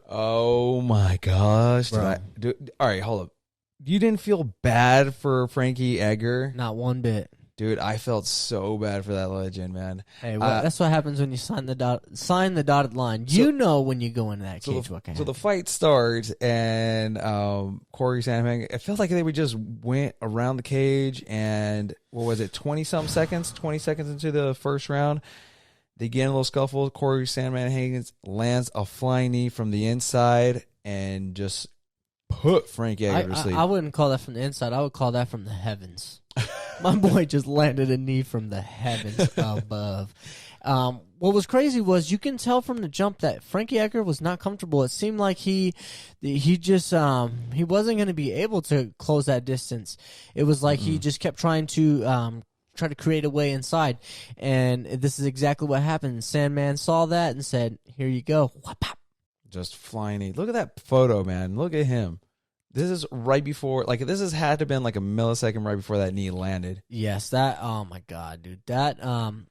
Oh my gosh. All right, hold up. You didn't feel bad for Frankie Edgar? Not one bit. Dude, I felt so bad for that legend, man. Hey, that's what happens when you sign the dotted line. When you go into that cage what can happen. So the fight starts, and Corey Sandman, it felt like they just went around the cage, and what was it, 20-something seconds? 20 seconds into the first round, they get in a little scuffle. Corey Sandman Higgins lands a flying knee from the inside and just put Frankie Edgar to sleep. I wouldn't call that from the inside. I would call that from the heavens. My boy just landed a knee from the heavens above. What was crazy was you can tell from the jump that Frankie Edgar was not comfortable. It seemed like he wasn't going to be able to close that distance. It was like he just kept trying to create a way inside, and this is exactly what happened. Sandman saw that and said, "Here you go." Just flying knee. Look at that photo, man. Look at him. This is right before, like, this has had to been like a millisecond right before that knee landed. Yes, oh my God, dude.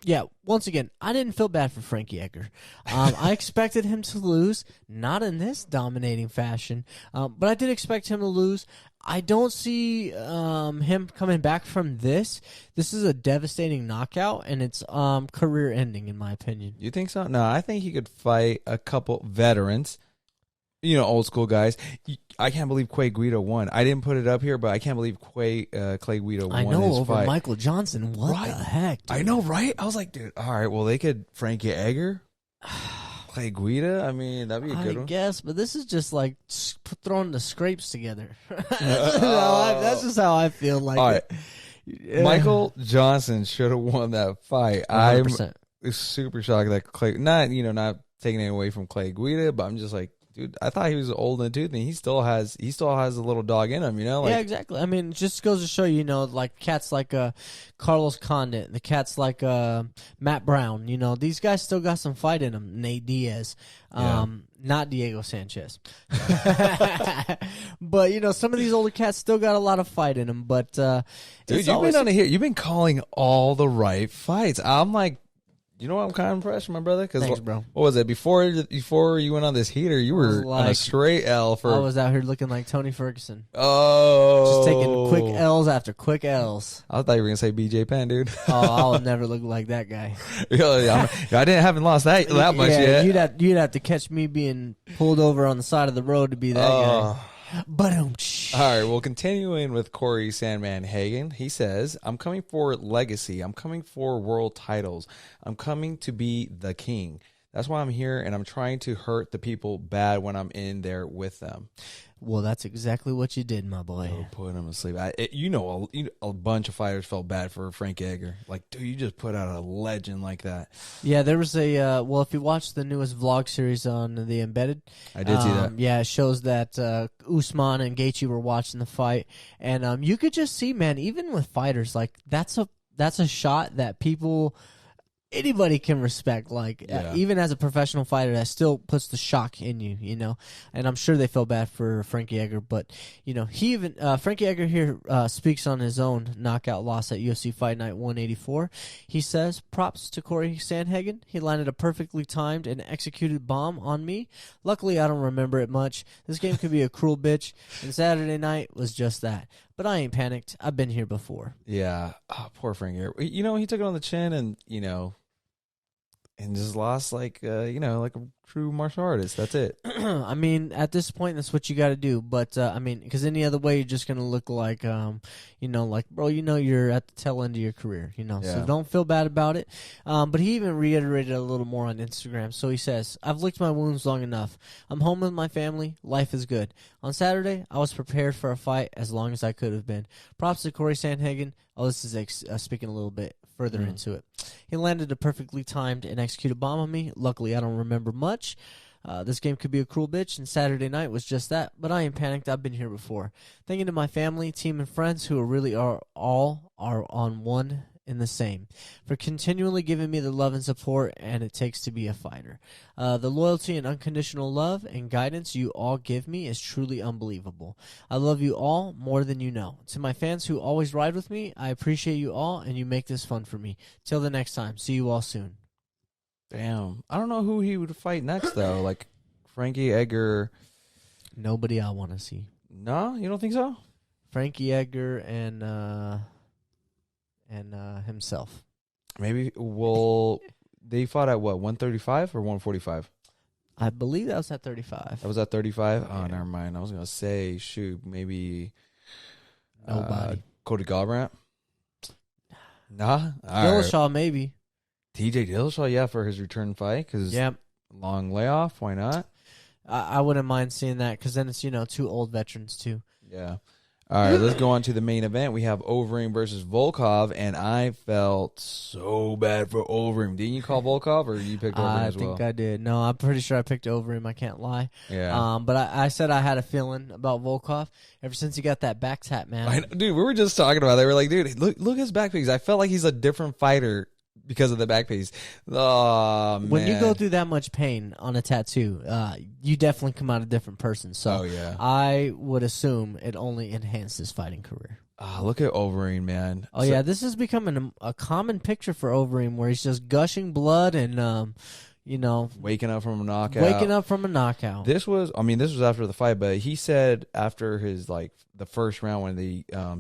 Yeah, once again, I didn't feel bad for Frankie Edgar. I expected him to lose, not in this dominating fashion, but I did expect him to lose. I don't see him coming back from this. This is a devastating knockout, and it's career-ending, in my opinion. You think so? No, I think he could fight a couple veterans. Old school guys. I can't believe Clay Guida won. I didn't put it up here, but I can't believe Clay Guida won. I know, his over fight. Michael Johnson. What the heck, dude? I know, right? I was like, dude, all right, well, they could Frankie Edgar, Clay Guida. I mean, that'd be a good one. I guess, but this is just like throwing the scrapes together. That's just how I feel like all right. it. Michael Johnson should have won that fight. 100%. I'm super shocked that Clay, not taking it away from Clay Guida, but I'm just like, dude, I thought he was old and tooth, and he still has a little dog in him, Like, yeah, exactly. I mean, it just goes to show you, like cats like Carlos Condit, the cats like Matt Brown. These guys still got some fight in them. Nate Diaz, not Diego Sanchez, but some of these older cats still got a lot of fight in them. But dude, you've been calling all the right fights. I'm like. I'm kind of impressed, my brother. Thanks, bro. What was it? Before you went on this heater, you were on a straight L for. I was out here looking like Tony Ferguson. Oh. Just taking quick L's after quick L's. I thought you were going to say BJ Penn, dude. I'll never look like that guy. I haven't lost that much yet. You'd have to catch me being pulled over on the side of the road to be that guy. But all right, well, continuing with Corey Sandman Hagen, he says, I'm coming for legacy. I'm coming for world titles. I'm coming to be the king. That's why I'm here, and I'm trying to hurt the people bad when I'm in there with them. Well, that's exactly what you did, my boy. Oh, put him to sleep. A bunch of fighters felt bad for Frankie Edgar. Like, dude, you just put out a legend like that. Yeah, there was if you watch the newest vlog series on The Embedded. I did see that. Yeah, it shows that Usman and Gaethje were watching the fight. And you could just see, man, even with fighters, like, that's a shot that anybody can respect, even as a professional fighter, that still puts the shock in you, and I'm sure they feel bad for Frankie Edgar, but he even Frankie Edgar here speaks on his own knockout loss at UFC Fight Night 184. He says, props to Corey Sandhagen. He landed a perfectly timed and executed bomb on me. Luckily, I don't remember it much. This game could be a cruel bitch, and Saturday night was just that. But I ain't panicked. I've been here before. Yeah. Oh, poor Frankie. He took it on the chin and, and just lost like a true martial artist. That's it. I mean, at this point, that's what you got to do. But because any other way, you're just gonna look like, bro, you're at the tail end of your career. Yeah. So don't feel bad about it. But he even reiterated a little more on Instagram. So he says, "I've licked my wounds long enough. I'm home with my family. Life is good. On Saturday, I was prepared for a fight as long as I could have been. Props to Corey Sandhagen." Oh, this is speaking a little bit further into it. He landed a perfectly timed and executed bomb on me. Luckily, I don't remember much. This game could be a cruel bitch, and Saturday night was just that. But I ain't panicked. I've been here before. Thanking to my family, team, and friends who are on one and the same for continually giving me the love and support and it takes to be a fighter. The loyalty and unconditional love and guidance you all give me is truly unbelievable. I love you all more than you know. To my fans who always ride with me, I appreciate you all and you make this fun for me. Till the next time. See you all soon. Damn. I don't know who he would fight next, though. Like, Frankie Edgar. Nobody I want to see. No? You don't think so? Frankie Edgar and himself. Maybe, they fought at what, 135 or 145? I believe that was at 35. That was at 35? Yeah. Oh, never mind. I was going to say, shoot, maybe Nobody. Cody Garbrandt? Nah? Dillashaw, maybe. TJ Dillashaw, yeah, for his return fight. Because long layoff, why not? I wouldn't mind seeing that because then it's, two old veterans too. Yeah. All right, let's go on to the main event. We have Overeem versus Volkov, and I felt so bad for Overeem. Didn't you call Volkov, or you picked Overeem as well? I think I did. No, I'm pretty sure I picked Overeem. I can't lie. Yeah. But I said I had a feeling about Volkov ever since he got that back tap, man. Dude, we were just talking about that. We were like, dude, look at his back pics. I felt like he's a different fighter because of the back piece. Oh, man. When you go through that much pain on a tattoo, you definitely come out a different person. So I would assume it only enhanced his fighting career. Look at Overeem, man. Oh, yeah, this is becoming a common picture for Overeem where he's just gushing blood and, waking up from a knockout. This was after the fight, but he said after his, the first round when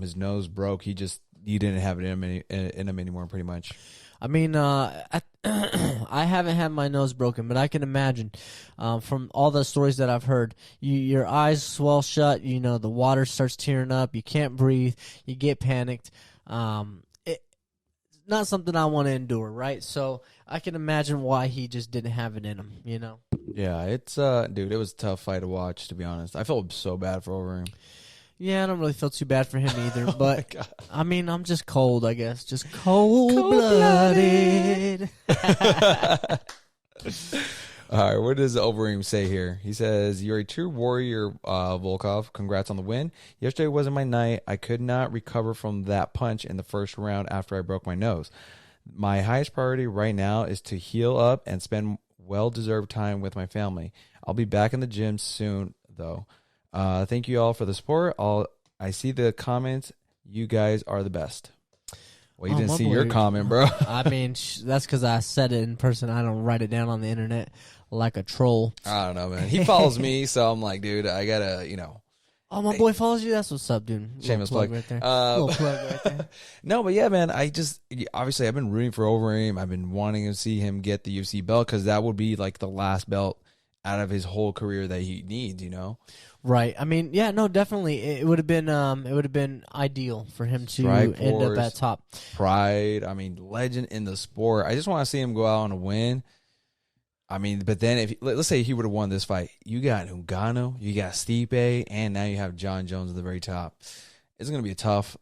his nose broke, he didn't have it in him anymore, pretty much. I mean, I haven't had my nose broken, but I can imagine from all the stories that I've heard, your eyes swell shut, the water starts tearing up, you can't breathe, you get panicked. It's not something I want to endure, right? So I can imagine why he just didn't have it in him, Yeah, it's, dude, it was a tough fight to watch, to be honest. I felt so bad for Overeem. Yeah, I don't really feel too bad for him either, but I mean, I'm just cold, I guess. Just cold-blooded. All right, what does Overeem say here? He says, "You're a true warrior, Volkov. Congrats on the win. Yesterday wasn't my night. I could not recover from that punch in the first round after I broke my nose. My highest priority right now is to heal up and spend well-deserved time with my family. I'll be back in the gym soon, though. Thank you all for the support. I see the comments. You guys are the best." Well, you didn't see your comment, bro. I mean, that's because I said it in person. I don't write it down on the internet like a troll. I don't know, man. He follows me, so I'm like, dude, I gotta, Oh, my boy follows you? That's what's up, dude. Shameless plug. Right there. Little plug right there. No, but yeah, man, obviously I've been rooting for Overeem. I've been wanting to see him get the UFC belt because that would be like the last belt out of his whole career that he needs, Right. I mean, yeah, no, definitely. It would have been ideal for him to end up at top. Pride. I mean, legend in the sport. I just want to see him go out on a win. I mean, but then let's say he would have won this fight, you got Ngannou, you got Stipe, and now you have John Jones at the very top. It's going to be a tough.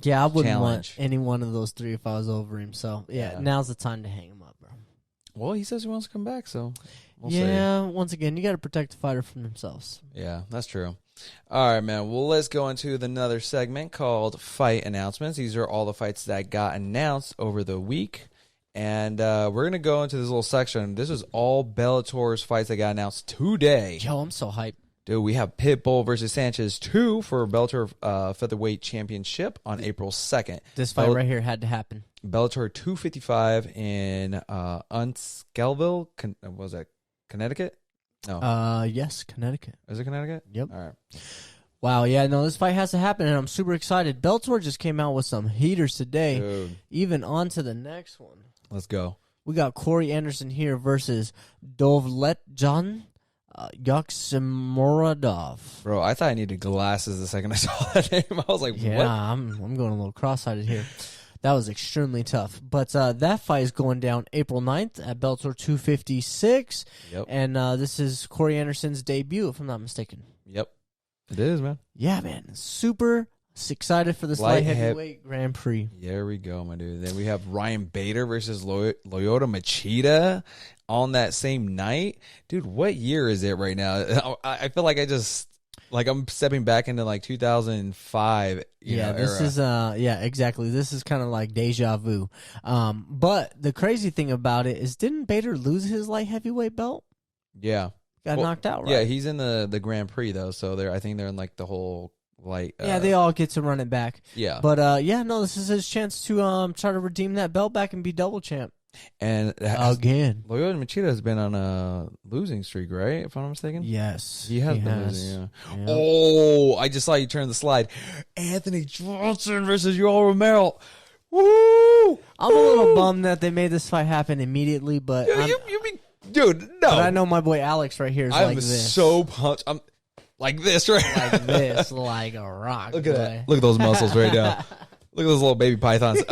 Yeah, I wouldn't challenge. want any one of those three if I was over him. So, yeah, now's the time to hang him up, bro. Well, he says he wants to come back, so we'll see. Once again, you got to protect the fighter from themselves. Yeah, that's true. All right, man. Well, let's go into another segment called Fight Announcements. These are all the fights that got announced over the week. And we're going to go into this little section. This is all Bellator's fights that got announced today. Yo, I'm so hyped. Dude, we have Pitbull versus Sanchez 2 for Bellator Featherweight Championship on April 2nd. This fight right here had to happen. Bellator 255 in Unscalville. Was that Connecticut? No. Yes, Connecticut. Is it Connecticut? Yep. All right. Wow, yeah, no, this fight has to happen, and I'm super excited. Bellator just came out with some heaters today. Dude. Even on to the next one. Let's go. We got Corey Anderson here versus Dovletjan Yaksemoradov. Bro, I thought I needed glasses the second I saw that name. I was like, yeah, what? I'm going a little cross-eyed here. That was extremely tough. But that fight is going down April 9th at Bellator 256. Yep. And this is Corey Anderson's debut, if I'm not mistaken. Yep. It is, man. Yeah, man. Super excited for this light heavyweight Grand Prix. There we go, my dude. Then we have Ryan Bader versus Lyoto Machida on that same night. Dude, what year is it right now? I feel like I'm stepping back into like 2005. This is exactly. This is kind of like deja vu. But the crazy thing about it is, didn't Bader lose his light heavyweight belt? Yeah. Got knocked out, right? Yeah, he's in the Grand Prix though, so I think they're in like the whole light. They all get to run it back. Yeah, but this is his chance to try to redeem that belt back and be double champ. And again, Lyoto Machida has been on a losing streak, right? If I'm not mistaken. Yes, he has been losing. Yeah. Oh, I just saw you turn the slide. Anthony Johnson versus Yoel Romero. Woo! I'm a little bummed that they made this fight happen immediately, but dude, no. But I know my boy Alex right here is like this. I'm so pumped. I'm like this, right? Like this, like a rock. Look at that. Look at those muscles right now. Look at those little baby pythons.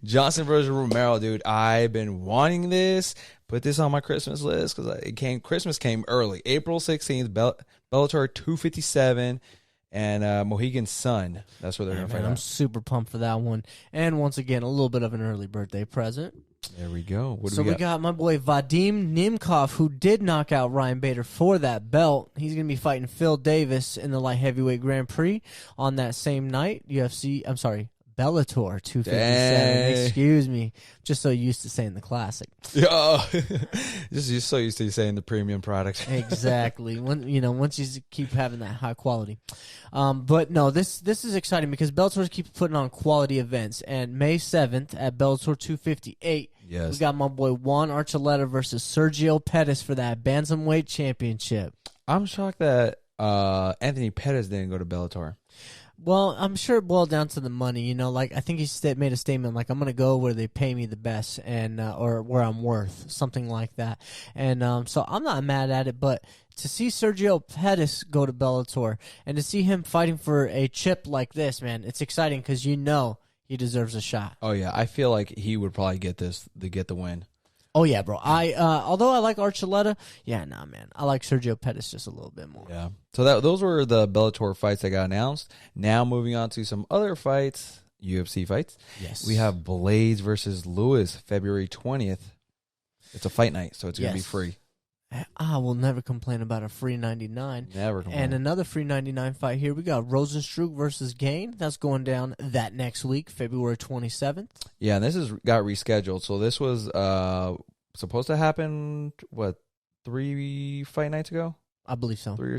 Johnson versus Romero, dude. I've been wanting this. Put this on my Christmas list because Christmas came early. April 16th, Bellator 257 and Mohegan Sun. That's where they're going to fight. I'm super pumped for that one. And once again, a little bit of an early birthday present. There we go. What do we got my boy Vadim Nemkov, who did knock out Ryan Bader for that belt. He's going to be Bellator 257. Dang. Excuse me. Just so used to saying the classic. Yeah. Just so used to saying the premium product. Exactly. Once you keep having that high quality. But no, this is exciting because Bellator keeps putting on quality events. And May 7th at Bellator 258, Yes. we got my boy Juan Archuleta versus Sergio Pettis for that bantamweight championship. I'm shocked that Anthony Pettis didn't go to Bellator. Well, I'm sure it boiled down to the money. I think he made a statement like, I'm going to go where they pay me the best and or where I'm worth, something like that. And so I'm not mad at it, but to see Sergio Pettis go to Bellator and to see him fighting for a chip like this, man, it's exciting because he deserves a shot. Oh, yeah. I feel like he would probably get the win. Oh, yeah, bro. Although I like Archuleta, man. I like Sergio Pettis just a little bit more. Yeah. So those were the Bellator fights that got announced. Now moving on to some other fights, UFC fights. Yes. We have Blades versus Lewis, February 20th. It's a fight night, so it's going to be free. I will never complain about a free 99. Never complain. And another free 99 fight here. We got Rosenstruck versus Gain. That's going down that next week, February 27th. Yeah, and this got rescheduled. So this was supposed to happen, 3 fight nights ago? I believe so. 3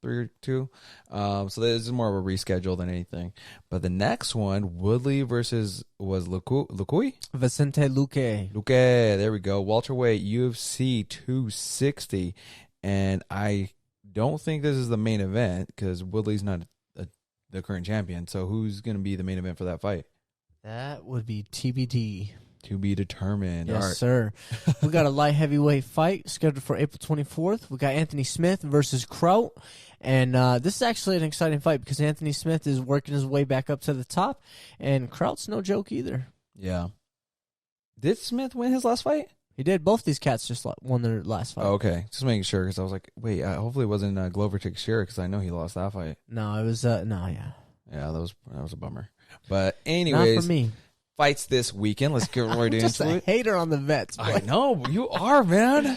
or 2. So this is more of a reschedule than anything. But the next one, Woodley versus Luque? Vicente Luque. Luque, there we go. Welterweight, UFC 260. And I don't think this is the main event because Woodley's not the current champion. So who's going to be the main event for that fight? That would be TBD. To be determined. Yes, All right. sir. We got a light heavyweight fight scheduled for April 24th. We got Anthony Smith versus Kraut. And this is actually an exciting fight because Anthony Smith is working his way back up to the top. And Kraut's no joke either. Yeah. Did Smith win his last fight? He did. Both these cats just won their last fight. Oh, okay. Just making sure because I was like, wait, hopefully it wasn't Glover Teixeira because I know he lost that fight. No, it was, yeah. Yeah, that was a bummer. But anyways. Not for me. Fights this weekend. Let's get right into just a it. hater on the vets. Boy. I know. You are, man.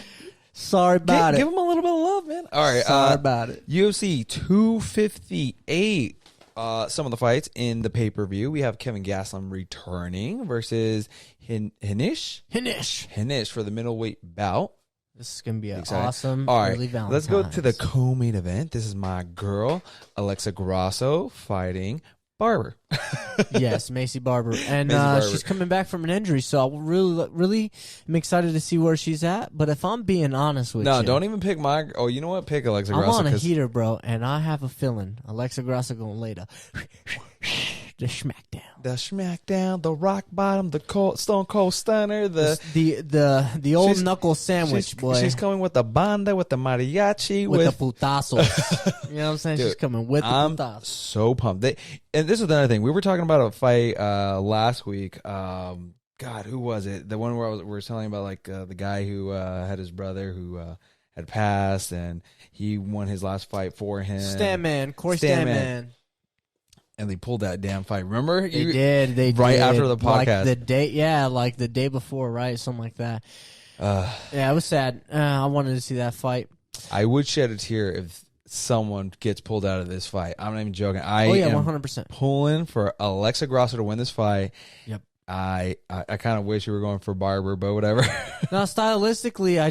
Sorry about it. Give him a little bit of love, man. All right. Sorry about it. UFC 258. Some of the fights in the pay-per-view. We have Kevin Gastelum returning versus Hinish for the middleweight bout. This is going to be an Exciting. awesome All right, early Valentine's. let's go to the co-main event. This is my girl, Alexa Grasso, fighting Barber. Yes, Macy Barber. And Macy Barber. she's coming back from an injury, so I really am excited to see where she's at. But if I'm being honest with you. No, don't even pick my... Oh, you know what? Pick Alexa Grasso. I'm on a heater, bro, and I have a feeling Alexa Grasso going to lay the smackdown. The smackdown, the rock bottom, the stone cold stunner, the old knuckle sandwich, boy. She's coming with the banda, with the mariachi, with the putazos. You know what I'm saying? Dude, she's coming with the putazos. I'm so pumped. And this is another thing. We were talking about a fight last week. God, who was it? The one where we were telling about like the guy who had his brother who had passed, and he won his last fight for him. Corey Stanman. And they pulled that damn fight. Remember? They did. Right after the podcast. Like the day before, right? Something like that. Yeah, it was sad. I wanted to see that fight. I would shed a tear if someone gets pulled out of this fight. I'm not even joking. 100%. Pulling for Alexa Grasso to win this fight. Yep. I kind of wish you were going for Barber, but whatever. Now, stylistically, I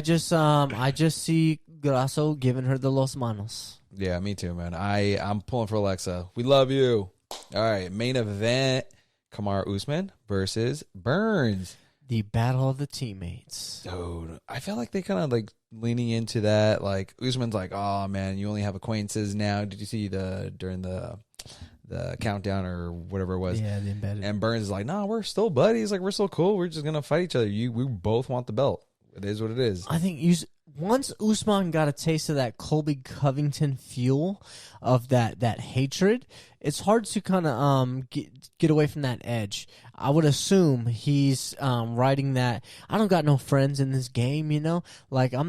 just see Grasso giving her the Los Manos. Yeah, me too, man. I'm pulling for Alexa. We love you. All right, main event: Kamaru Usman versus Burns. The battle of the teammates. Dude, I feel like they kind of like leaning into that. Like Usman's like, "Oh man, you only have acquaintances now." Did you see during the countdown or whatever it was? Yeah, the embedded. And Burns is like, "No, we're still buddies. Like we're still cool. We're just gonna fight each other. We both want the belt. It is what it is." I think once Usman got a taste of that Colby Covington fuel of that hatred, it's hard to kind of get away from that edge. I would assume he's riding that. I don't got no friends in this game, you know. Like I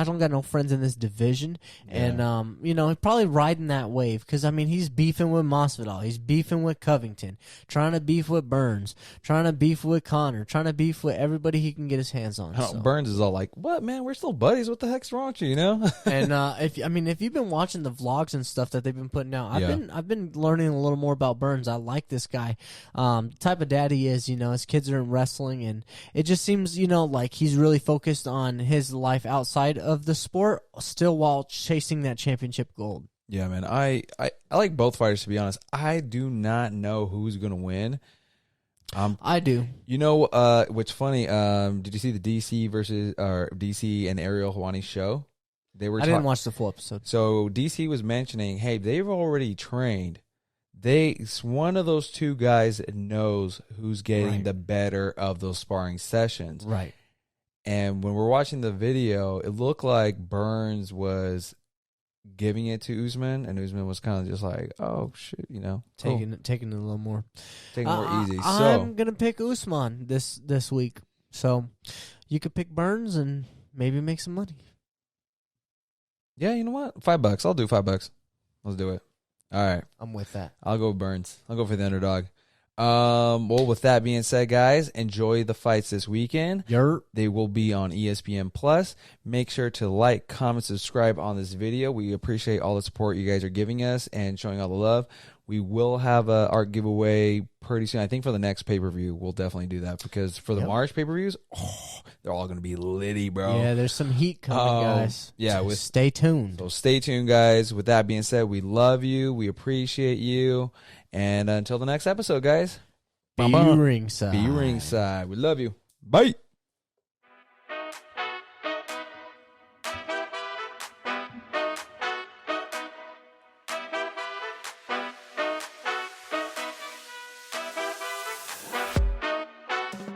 don't got no friends in this division, and he's probably riding that wave because I mean he's beefing with Masvidal, he's beefing with Covington, trying to beef with Burns, trying to beef with Conor, trying to beef with everybody he can get his hands on. So. Burns is all like, "What, man? We're still buddies. What the heck's wrong with you?" You know. And if you've been watching the vlogs and stuff that they've been putting out, I've been learning learning a little more about Burns. I like this guy. Type of dad he is, his kids are in wrestling, and it just seems, like he's really focused on his life outside of the sport, still while chasing that championship gold. Yeah, man. I like both fighters, to be honest. I do not know who's going to win. I do. What's funny? Did you see the DC and Ariel Helwani's show? I didn't watch the full episode. So DC was mentioning, hey, they've already trained. One of those two guys knows who's getting the better of those sparring sessions. Right. And when we're watching the video, it looked like Burns was giving it to Usman, and Usman was kind of just like, oh shit, taking it a little more, easy. I'm gonna pick Usman this week, so you could pick Burns and maybe make some money. Yeah, you know what? $5. I'll do $5. Let's do it. All right, I'm with that. I'll go Burns. I'll go for the underdog. Well, with that being said, guys, enjoy the fights this weekend. They will be on ESPN Plus. Make sure to like, comment, subscribe on this video. We appreciate all the support you guys are giving us and showing all the love. We will have a art giveaway pretty soon. I think for the next pay-per-view, we'll definitely do that, because for the March pay-per-views, they're all going to be litty, bro. Yeah, there's some heat coming, guys. Yeah, stay tuned. So stay tuned, guys. With that being said, we love you. We appreciate you. And until the next episode, guys. Be ringside. Be ringside. We love you. Bye.